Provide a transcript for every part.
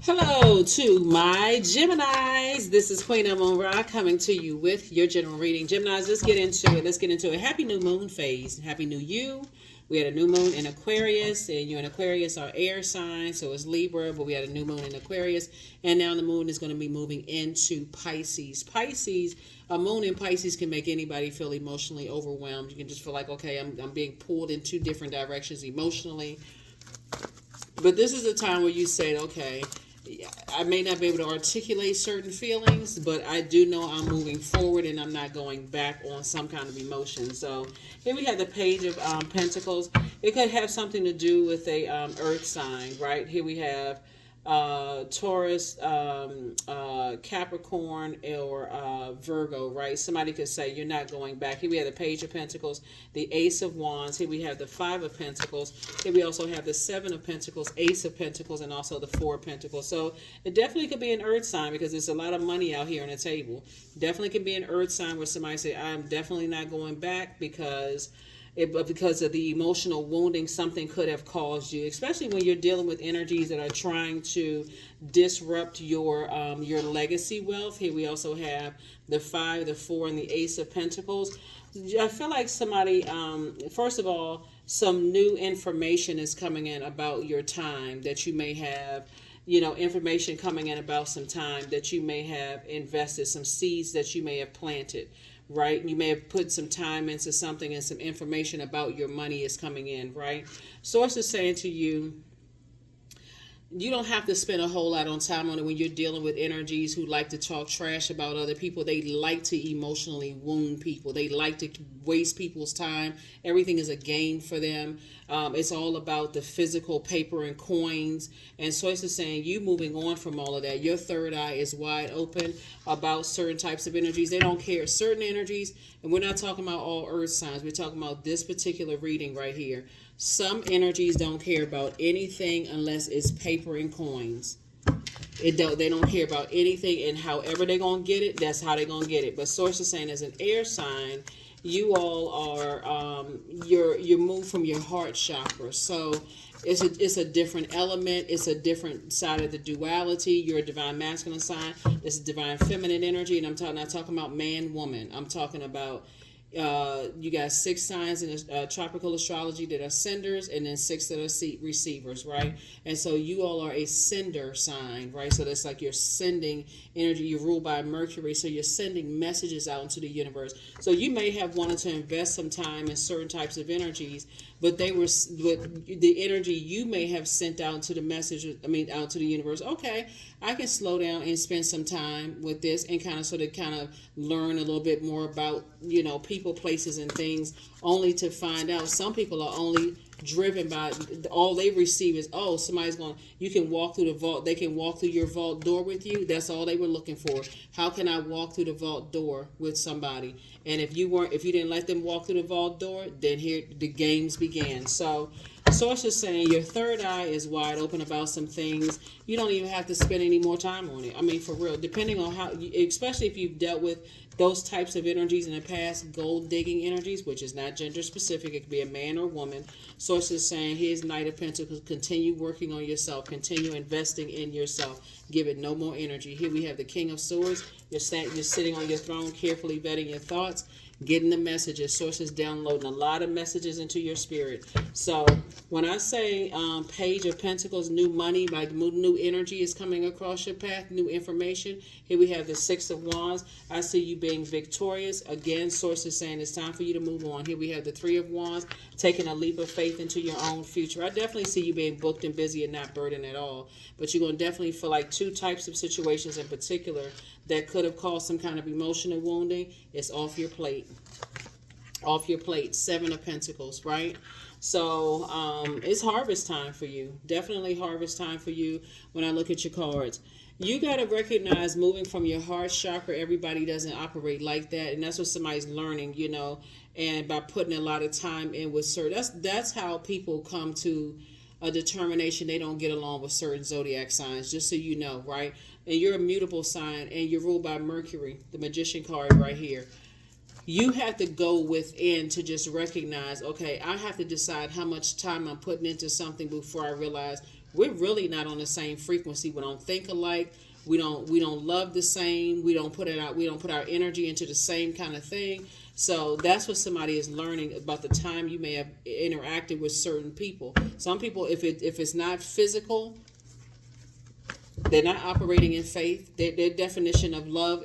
Hello to my Geminis. This is Queen Amun Ra coming to you with your general reading. Geminis, let's get into it. Let's get into it. Happy new moon phase. Happy new you. We had a new moon in Aquarius, and you and Aquarius are air signs, so it's Libra, but we had a new moon in Aquarius, and now the moon is going to be moving into Pisces. Pisces, a moon in Pisces can make anybody feel emotionally overwhelmed. You can just feel like, okay, I'm being pulled in two different directions emotionally. But this is a time where you say, okay, I may not be able to articulate certain feelings, but I do know I'm moving forward and I'm not going back on some kind of emotion. So here we have the Page of Pentacles. It could have something to do with a earth sign, right? Here we have Taurus, Capricorn, or Virgo, right? Somebody could say you're not going back. Here we have the Page of Pentacles, the Ace of Wands. Here we have the Five of Pentacles. Here we also have the Seven of Pentacles, Ace of Pentacles, and also the Four of Pentacles. So it definitely could be an earth sign because there's a lot of money out here on the table. Definitely could be an earth sign where somebody say, I'm definitely not going back because of the emotional wounding something could have caused you, especially when you're dealing with energies that are trying to disrupt your legacy wealth. Here we also have the Five, the Four, and the Ace of Pentacles. I feel like somebody, first of all, some new information is coming in about your time that you may have, information coming in about some time that you may have invested, some seeds that you may have planted, right? You may have put some time into something and some information about your money is coming in, right? Source is saying to you, you don't have to spend a whole lot on time on it when you're dealing with energies who like to talk trash about other people. They like to emotionally wound people. They like to waste people's time. Everything is a game for them. It's all about the physical paper and coins. And Source is saying you moving on from all of that. Your third eye is wide open about certain types of energies. They don't care. Certain energies, and we're not talking about all earth signs. We're talking about this particular reading right here. Some energies don't care about anything unless it's paper and coins. They don't care about anything, and however they're gonna get it, that's how they're gonna get it. But Source is saying, as an air sign, you all are you're moved from your heart chakra. So it's a different element. It's a different side of the duality. You're a divine masculine sign. It's divine feminine energy, and I'm not talking about man woman. I'm talking about you got 6 signs in tropical astrology that are senders, and then 6 that are receivers, right? And so you all are a sender sign, right? So that's like you're sending energy. You're ruled by Mercury, so you're sending messages out into the universe. So you may have wanted to invest some time in certain types of energies, but the energy you may have sent out to out to the universe. Okay, I can slow down and spend some time with this and kind of learn a little bit more about, people, places, and things, only to find out some people are only driven by, all they receive is, oh, you can walk through the vault. They can walk through your vault door with you. That's all they were looking for. How can I walk through the vault door with somebody? And if you didn't let them walk through the vault door, then here the games began. So Source is saying your third eye is wide open about some things. You don't even have to spend any more time on it. I mean, for real, depending on especially if you've dealt with those types of energies in the past, gold digging energies, which is not gender specific. It could be a man or woman. Source is saying, here's Knight of Pentacles. Continue working on yourself. Continue investing in yourself. Give it no more energy. Here we have the King of Swords. You're sitting on your throne, carefully vetting your thoughts, getting the messages. Source is downloading a lot of messages into your spirit. So when I say Page of Pentacles, new money, like new energy is coming across your path, new information. Here we have the Six of Wands. I see you being victorious. Again, Source is saying it's time for you to move on. Here we have the Three of Wands, taking a leap of faith into your own future. I definitely see you being booked and busy and not burdened at all. But you're going to definitely feel like 2 types of situations in particular that could have caused some kind of emotional wounding. It's off your plate. Off your plate. 7 of Pentacles, right? So it's harvest time for you. Definitely harvest time for you when I look at your cards. You got to recognize, moving from your heart chakra, everybody doesn't operate like that. And that's what somebody's learning, and by putting a lot of time in with certain, that's how people come to a determination they don't get along with certain zodiac signs, just so you know, right? And you're a mutable sign, and you're ruled by Mercury, the Magician card right here. You have to go within to just recognize, okay, I have to decide how much time I'm putting into something before I realize we're really not on the same frequency. We don't think alike. We don't love the same. We don't put it out. We don't put our energy into the same kind of thing. So that's what somebody is learning about the time you may have interacted with certain people. Some people, if it's not physical, they're not operating in faith. Their definition of love,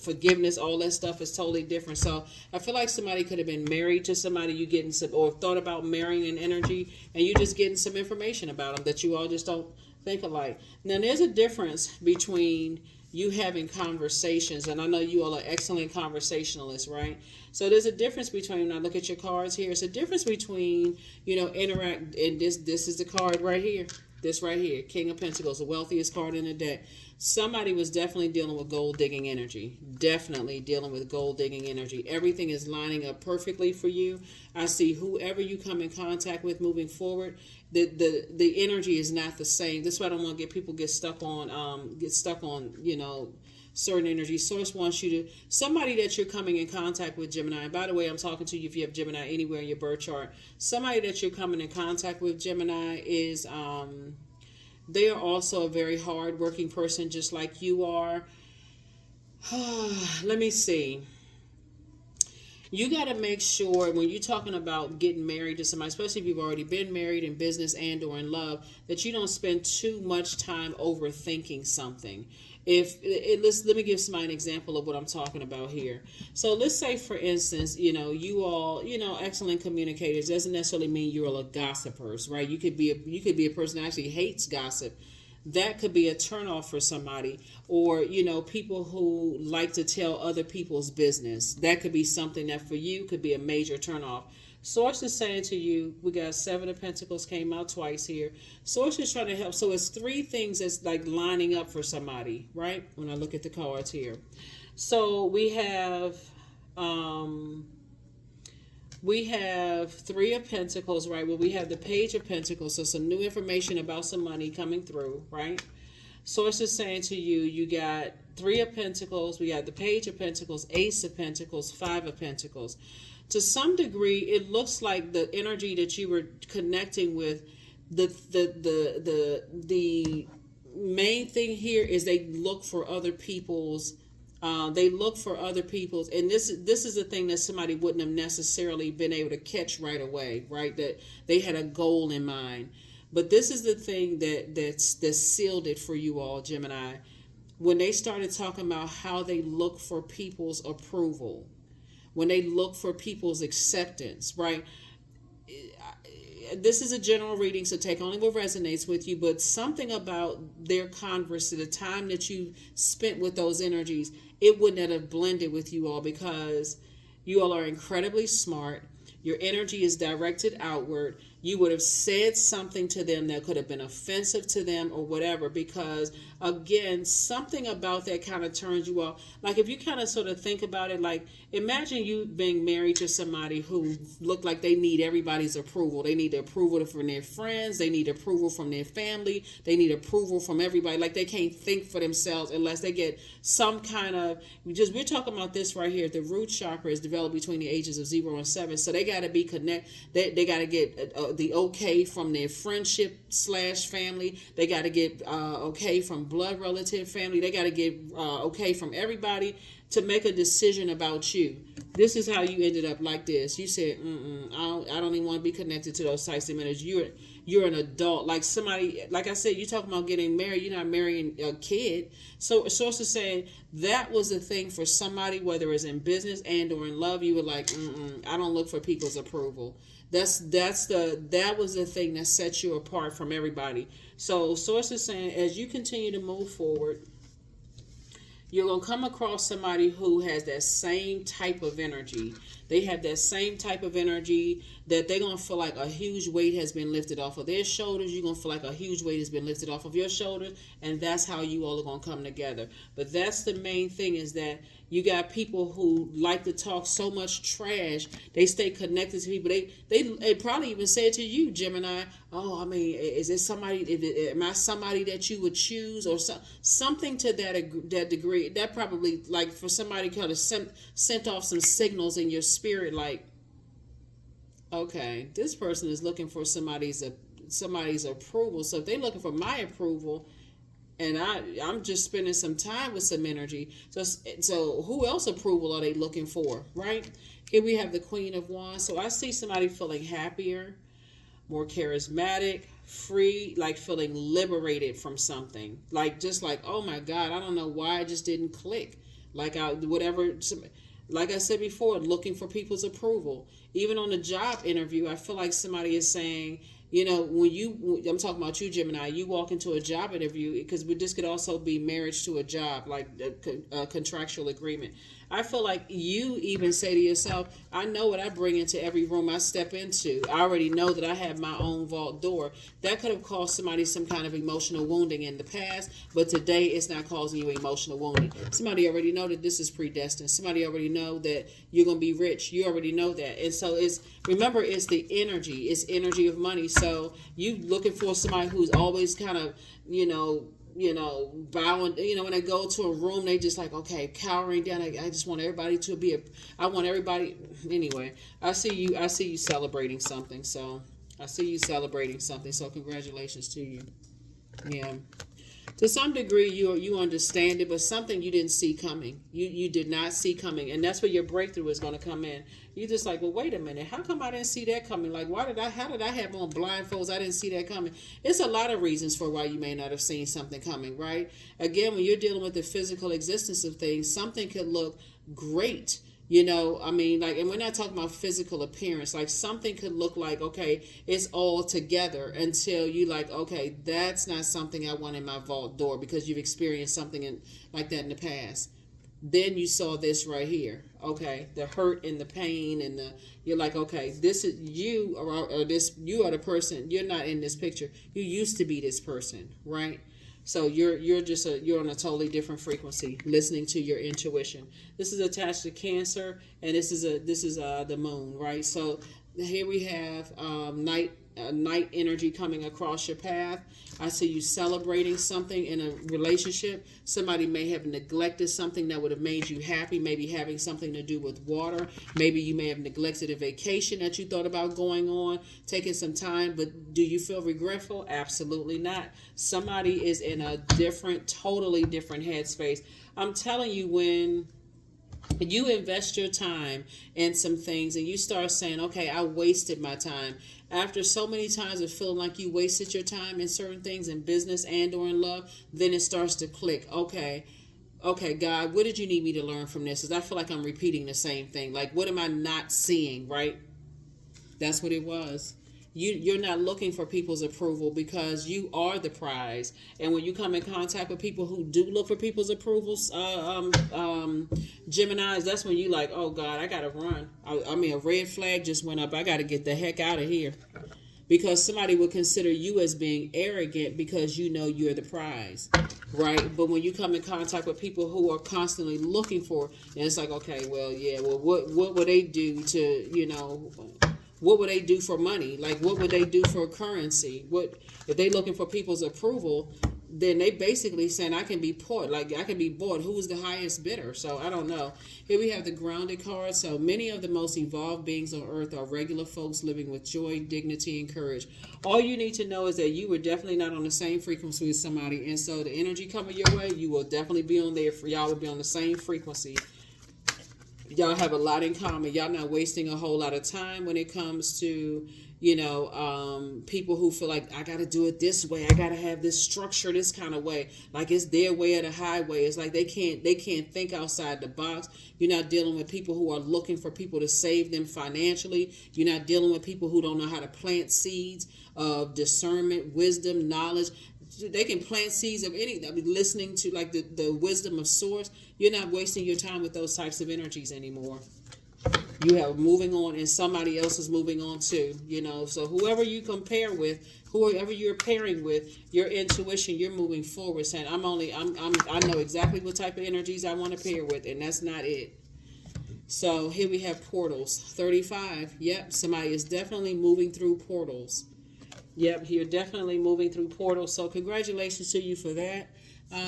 forgiveness, all that stuff is totally different. So I feel like somebody could have been married to somebody you getting some, or thought about marrying an energy, and you just getting some information about them that you all just don't think alike. Now there's a difference between you having conversations, and I know you all are excellent conversationalists, right? So there's a difference between, when I look at your cards here, it's a difference between, interact, and this is the card right here. This right here, King of Pentacles, the wealthiest card in the deck. Somebody was definitely dealing with gold digging energy. Definitely dealing with gold digging energy. Everything is lining up perfectly for you. I see whoever you come in contact with moving forward, the energy is not the same. That's why I don't want to get stuck on certain energy. Source wants you to, somebody that you're coming in contact with, Gemini, and by the way, I'm talking to you if you have Gemini anywhere in your birth chart. Somebody that you're coming in contact with, Gemini, is they are also a very hard working person, just like you are. Let me see. You got to make sure when you're talking about getting married to somebody, especially if you've already been married in business and or in love, that you don't spend too much time overthinking something. Let me give somebody an example of what I'm talking about here. So let's say, for instance, you all, excellent communicators. Doesn't necessarily mean you're all gossipers, right? You could be a person that actually hates gossip. That could be a turnoff for somebody. Or, people who like to tell other people's business. That could be something that for you could be a major turnoff. Source is saying to you, we got Seven of Pentacles came out twice here. Source is trying to help. So it's three things that's like lining up for somebody, right? When I look at the cards here. So we have Three of Pentacles, right? Well, we have the Page of Pentacles. So some new information about some money coming through, right? Source is saying to you, you got Three of Pentacles. We got the Page of Pentacles, Ace of Pentacles, Five of Pentacles. To some degree, it looks like the energy that you were connecting with, the main thing here is they look for other people's, and this is a thing that somebody wouldn't have necessarily been able to catch right away, right? That they had a goal in mind. But this is the thing that sealed it for you all, Gemini. When they started talking about how they look for people's approval, when they look for people's acceptance, right? This is a general reading, so take only what resonates with you, but something about their converse, the time that you spent with those energies, it wouldn't have blended with you all, because you all are incredibly smart. Your energy is directed outward. You would have said something to them that could have been offensive to them or whatever, because again, something about that kind of turns you off. Like if you kind of sort of think about it, like imagine you being married to somebody who looked like they need everybody's approval. They need the approval from their friends. They need approval from their family. They need approval from everybody. Like they can't think for themselves unless they get some kind of, we're talking about this right here. The root chakra is developed between the ages of 0 and 7. So they got to be they got to get the okay from their friendship / family. They got to get okay from blood relative family. They got to get okay from everybody to make a decision about you. This is how you ended up like this. You said, I don't even want to be connected to those types of energies. You're an adult. Like somebody, like I said, you're talking about getting married. You're not marrying a kid. So source is saying that was the thing for somebody, whether it's in business and or in love. You were like, I don't look for people's approval. That was the thing that set you apart from everybody. So source is saying, as you continue to move forward, you're going to come across somebody who has that same type of energy. They have that same type of energy that they're going to feel like a huge weight has been lifted off of their shoulders. You're going to feel like a huge weight has been lifted off of your shoulders. And that's how you all are going to come together. But that's the main thing, is that you got people who like to talk so much trash. They stay connected to people. They probably even say it to you, Gemini. Oh, I mean, is this somebody? Am I somebody that you would choose, or something to that degree? That probably, like, for somebody kind of sent off some signals in your spirit, like, okay, this person is looking for somebody's somebody's approval. So if they're looking for my approval, and I'm just spending some time with some energy. So who else approval are they looking for, right? Here we have the Queen of Wands. So I see somebody feeling happier, more charismatic, free, like feeling liberated from something. Like, just like, oh my God, I don't know why I just didn't click. Like, like I said before, looking for people's approval. Even on a job interview, I feel like somebody is saying, you know, I'm talking about you, Gemini, you walk into a job interview, because this could also be marriage to a job, like a contractual agreement. I feel like you even say to yourself, I know what I bring into every room I step into. I already know that I have my own vault door. That could have caused somebody some kind of emotional wounding in the past, but today it's not causing you emotional wounding. Somebody already know that this is predestined. Somebody already know that you're going to be rich. You already know that. And so remember, it's the energy. It's energy of money. So you looking for somebody who's always kind of, bowing, when they go to a room, they just like, okay, cowering down. I just want everybody to I want everybody. Anyway, I see you celebrating something. So So congratulations to you. Yeah. To some degree, you understand it, but something you didn't see coming. You did not see coming, and that's where your breakthrough is going to come in. You just like, well, wait a minute, how come I didn't see that coming? Like, how did I have on blindfolds? I didn't see that coming. It's a lot of reasons for why you may not have seen something coming, right? Again, when you're dealing with the physical existence of things, something could look great. And we're not talking about physical appearance. Like, something could look like, okay, it's all together, until you like, okay, that's not something I want in my vault door, because you've experienced something like that in the past. Then you saw this right here, okay, the hurt and the pain, and you're like, okay, this is you, or this, you are the person. You're not in this picture. You used to be this person, right? So you're on a totally different frequency, listening to your intuition. This is attached to Cancer, and this is the moon, right? So here we have night energy coming across your path. I see you celebrating something in a relationship. Somebody may have neglected something that would have made you happy, maybe having something to do with water. Maybe you may have neglected a vacation that you thought about going on, taking some time, but do you feel regretful? Absolutely not. Somebody is in a totally different headspace. I'm telling you, when you invest your time in some things and you start saying, okay, I wasted my time. After so many times of feeling like you wasted your time in certain things, in business and or in love, then it starts to click. Okay, God, what did you need me to learn from this? Because I feel like I'm repeating the same thing. Like, what am I not seeing, right? That's what it was. You're not looking for people's approval, because you are the prize. And when you come in contact with people who do look for people's approvals, Geminis, that's when you like, oh God, I gotta run. I mean, a red flag just went up. I gotta get the heck out of here, because somebody will consider you as being arrogant because you know you're the prize, right? But when you come in contact with people who are constantly looking for, and it's like, okay, well, yeah, well, what would they do to, what would they do for money? Like, what would they do for currency? What if they looking for people's approval? Then they basically saying, I can be bought. Like, I can be bought. Who is the highest bidder? So I don't know. Here we have the grounded card. So many of the most evolved beings on earth are regular folks living with joy, dignity, and courage. All you need to know is that you were definitely not on the same frequency as somebody. And so the energy coming your way, you will definitely be on there. For y'all will be on the same frequency. Y'all have a lot in common. Y'all not wasting a whole lot of time when it comes to, people who feel like, I got to do it this way. I got to have this structure this kind of way. Like, it's their way or the highway. It's like they can't think outside the box. You're not dealing with people who are looking for people to save them financially. You're not dealing with people who don't know how to plant seeds of discernment, wisdom, knowledge. They can plant seeds of anything. I mean, listening to like the wisdom of source. You're not wasting your time with those types of energies anymore. You have moving on, and somebody else is moving on too. So whoever you compare with, whoever you're pairing with, your intuition, you're moving forward, saying, I know exactly what type of energies I want to pair with, and that's not it. So here we have portals. 35. Yep, somebody is definitely moving through portals. Yep, you're definitely moving through portals. So congratulations to you for that,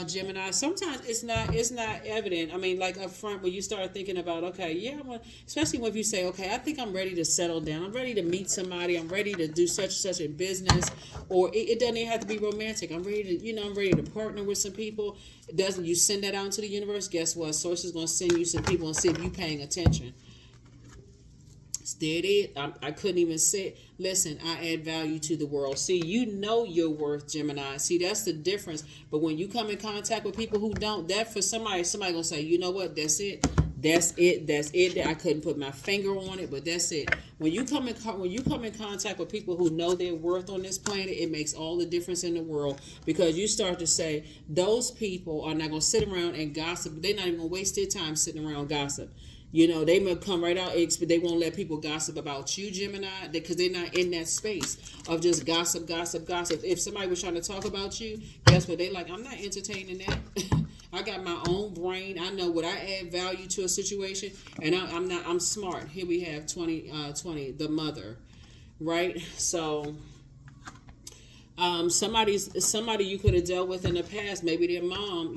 Gemini. Sometimes it's not evident. I mean, like up front when you start thinking about, okay, yeah, especially when you say, okay, I think I'm ready to settle down. I'm ready to meet somebody. I'm ready to do such in business, or it doesn't even have to be romantic. I'm ready to, I'm ready to partner with some people. It doesn't. You send that out into the universe. Guess what? Source is going to send you some people and see if you paying attention. Did it? I couldn't even say. Listen, I add value to the world. See, you know your worth, Gemini. See, that's the difference. But when you come in contact with people who don't, that for somebody gonna say, you know what? That's it. That's it. That's it. I couldn't put my finger on it, but that's it. When you come in contact with people who know their worth on this planet, it makes all the difference in the world, because you start to say those people are not gonna sit around and gossip. They're not even gonna waste their time sitting around gossip. They may come right out, but they won't let people gossip about you, Gemini, because they're not in that space of just gossip. If somebody was trying to talk about you, guess what? They like, I'm not entertaining that. I got my own brain. I know what I add value to a situation, and I'm smart. Here we have 20, the mother, right? So somebody you could have dealt with in the past, maybe their mom,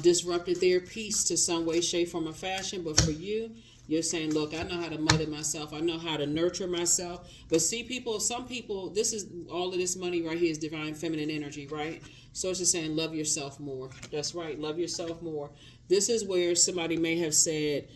disrupted their peace to some way, shape, form, or fashion. But for you, you're saying, look, I know how to mother myself. I know how to nurture myself. But see, some people, this is all of this money right here is divine feminine energy, right? So it's just saying, love yourself more. That's right. Love yourself more. This is where somebody may have said,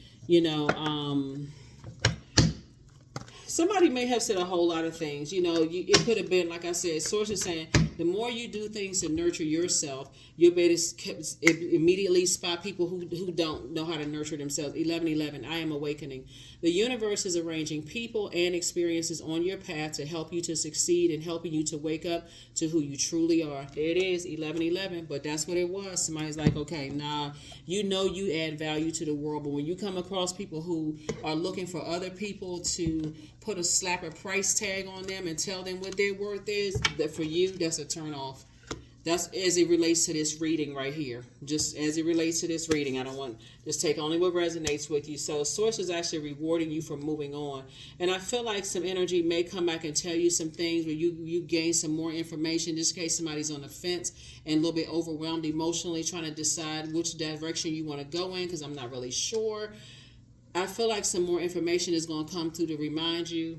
somebody may have said a whole lot of things. It could have been, like I said, source is saying, the more you do things to nurture yourself, you'll be able to immediately spot people who don't know how to nurture themselves. 1111, I am awakening. The universe is arranging people and experiences on your path to help you to succeed and helping you to wake up to who you truly are. There it is, 1111, but that's what it was. Somebody's like, okay, nah, you add value to the world, but when you come across people who are looking for other people to put slap a price tag on them and tell them what their worth is, that for you, that's a turn off. That's as it relates to this reading right here. Just as it relates to this reading, I don't want, just take only what resonates with you. So source is actually rewarding you for moving on. And I feel like some energy may come back and tell you some things where you gain some more information, just in case somebody's on the fence and a little bit overwhelmed emotionally, trying to decide which direction you want to go in, because I'm not really sure. I feel like some more information is going to come through to remind you,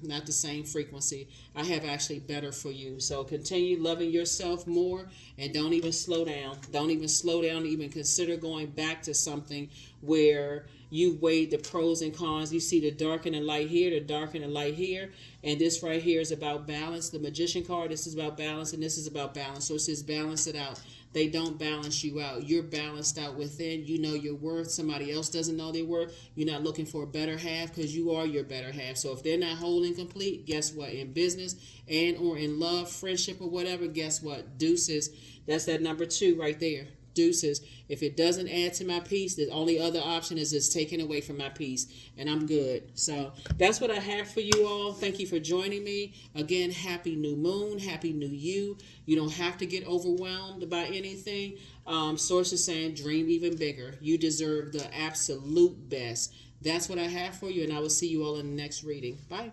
not the same frequency. I have actually better for you. So continue loving yourself more, and don't even slow down. Don't even slow down. Even consider going back to something where you weighed the pros and cons. You see the dark and the light here, the dark and the light here. And this right here is about balance. The Magician card, this is about balance, and this is about balance. So it says balance it out. They don't balance you out. You're balanced out within. You know your worth. Somebody else doesn't know their worth. You're not looking for a better half, because you are your better half. So if they're not whole and complete, guess what? In business and or in love, friendship, or whatever, guess what? Deuces. That's that number 2 right there. Deuces. If it doesn't add to my peace, the only other option is it's taken away from my peace, and I'm good. So that's what I have for you all. Thank you for joining me. Again, happy new moon, happy new you. You don't have to get overwhelmed by anything. Source is saying dream even bigger. You deserve the absolute best. That's what I have for you, and I will see you all in the next reading. Bye.